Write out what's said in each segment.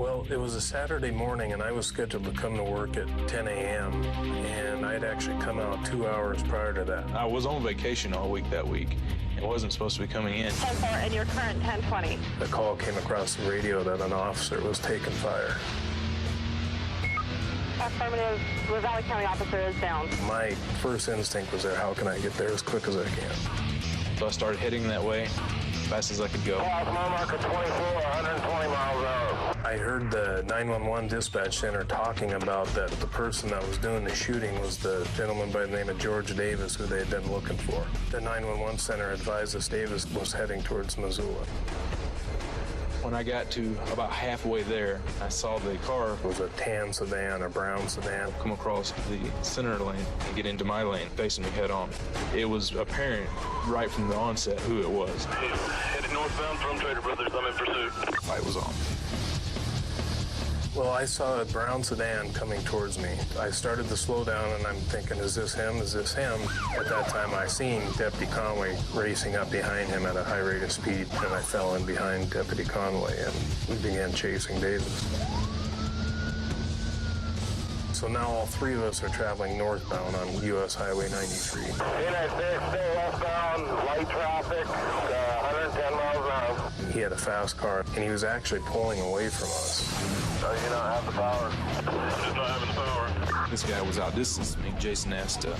Well, it was a Saturday morning, and I was scheduled to come to work at 10 a.m., and I'd actually come out 2 hours prior to that. I was on vacation all week that week. It wasn't supposed to be coming in. 10-4 and your current 1020. The call came across the radio that an officer was taking fire. Affirmative, the Valley County officer is down. My first instinct was that how can I get there as quick as I can? So I started heading that way as fast as I could go. Mile marker 24, 120 miles an hour. I heard the 911 dispatch center talking about that the person that was doing the shooting was the gentleman by the name of George Davis, who they had been looking for. The 911 center advised us Davis was heading towards Missoula. When I got to about halfway there, I saw the car It was a tan sedan, a brown sedan. come across the center lane and get into my lane, facing me head on. It was apparent right from the onset who it was. Headed northbound from Trader Brothers. I'm in pursuit. The fight was on. Well, I saw a brown sedan coming towards me. I started to slow down, and I'm thinking, is this him? Is this him? At that time, I seen Deputy Conway racing up behind him at a high rate of speed, and I fell in behind Deputy Conway, and we began chasing Davis. So now all three of us are traveling northbound on U.S. Highway 93. Interstate, stay westbound, light traffic, 110 miles an hour. He had a fast car, and he was actually pulling away from us. So you don't have the power. Just not having the power. This guy was outdistanced me. Jason asked to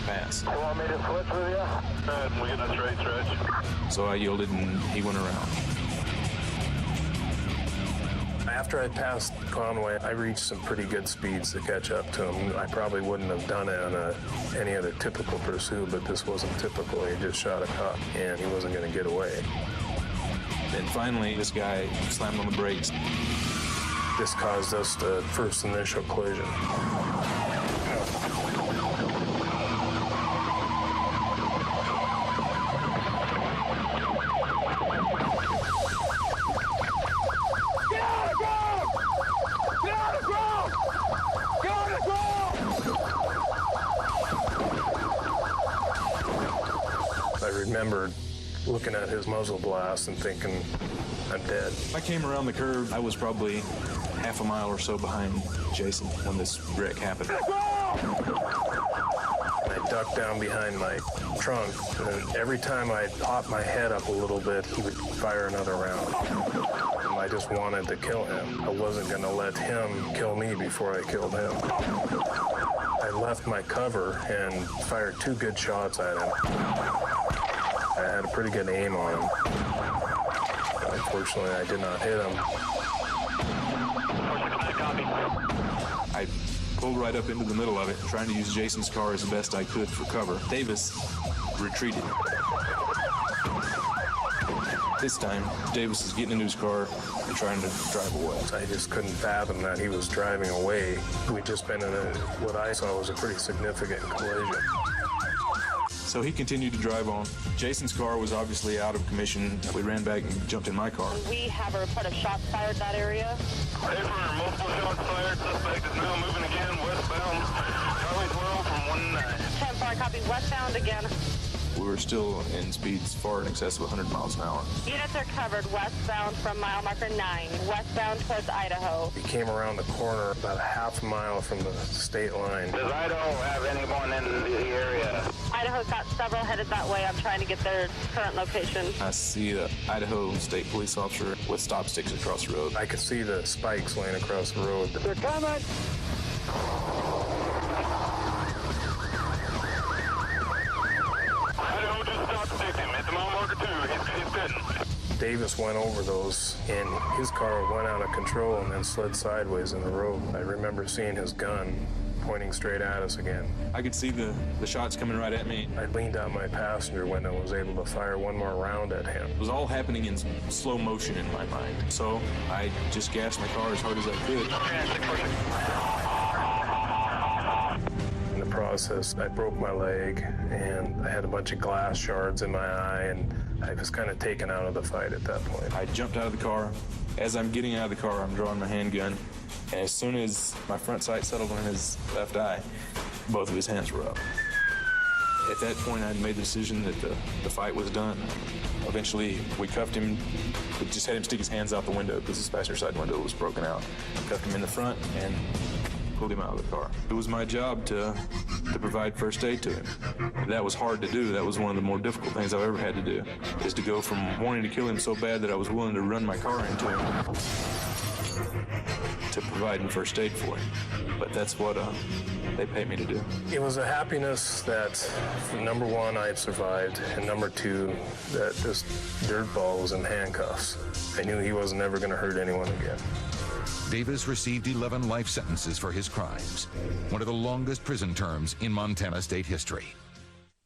pass. You want me to switch with you? We get a straight stretch. So I yielded and he went around. After I passed Conway, I reached some pretty good speeds to catch up to him. I probably wouldn't have done it on any other typical pursuit, but this wasn't typical. He just shot a cop, and he wasn't going to get away. Then finally, this guy slammed on the brakes. This caused us the first initial collision. I remembered looking at his muzzle blast and thinking, I'm dead. I came around the curve. I was probably half a mile or so behind Jason when this wreck happened. I ducked down behind my trunk, and every time I popped my head up a little bit, he would fire another round. And I just wanted to kill him. I wasn't going to let him kill me before I killed him. I left my cover and fired 2 good shots at him. I had a pretty good aim on him. Unfortunately, I did not hit him. I pulled right up into the middle of it, trying to use Jason's car as best I could for cover. Davis retreated. This time, Davis is getting into his car and trying to drive away. I just couldn't fathom that he was driving away. We'd just been in what I saw was a pretty significant collision. So he continued to drive on. Jason's car was obviously out of commission. We ran back and jumped in my car. We have a report of shots fired that area. Paper, multiple shots fired. Suspect is now moving again westbound. Charlie 12 from 19. 10-4, copy westbound again. We were still in speeds far in excess of 100 miles an hour. Units are covered westbound from mile marker 9, westbound towards Idaho. He came around the corner about a half a mile from the state line. Does Idaho have anyone in the area? Idaho's got several headed that way. I'm trying to get their current location. I see the Idaho State Police officer with stop sticks across the road. I could see the spikes laying across the road. They're coming! Idaho just stopped the victim. It's mile marker 2. He's dead. Davis went over those, and his car went out of control and then slid sideways in the road. I remember seeing his gun pointing straight at us again. I could see the shots coming right at me. I leaned out my passenger window and was able to fire one more round at him. It was all happening in slow motion in my mind. So I just gassed my car as hard as I could. In the process, I broke my leg, and I had a bunch of glass shards in my eye, and I was kind of taken out of the fight at that point. I jumped out of the car. As I'm getting out of the car, I'm drawing my handgun. And as soon as my front sight settled on his left eye, both of his hands were up. At that point, I had made the decision that the fight was done. Eventually, we cuffed him. We just had him stick his hands out the window because his passenger side window was broken out. Cuffed him in the front and pulled him out of the car. It was my job to provide first aid to him. That was hard to do. That was one of the more difficult things I've ever had to do, is to go from wanting to kill him so bad that I was willing to run my car into him to providing first aid for him. But that's what they paid me to do. It was a happiness that, number one, I had survived, and number two, that this dirtball was in handcuffs. I knew he wasn't ever going to hurt anyone again. Davis received 11 life sentences for his crimes, one of the longest prison terms in Montana state history.